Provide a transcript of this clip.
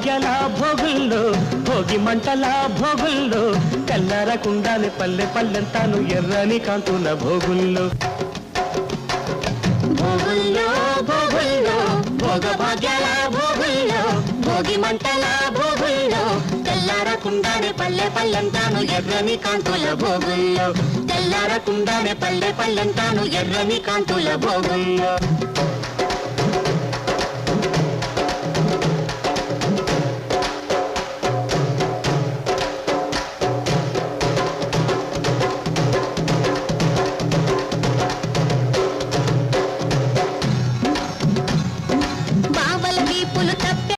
భాగ్యాల భోగుల్లో భోగి మంటల భోగుల్లో తెల్లరకుండానే పల్లె పల్లెంతాను ఎర్రని కాంతుల భోగుల్లో భోగుల్లో భోగుల్లో భోగ భాగ్యాల భోగుల్లో భోగి మంటల భోగుల్లో తెల్లారకుండానే పల్లె పల్లెంతాను ఎర్రని కాంతుల భోగుల్లో తెల్లారకుండానే పల్లె పల్లెంతాను ఎర్రని కాంతుల భోగుల్లో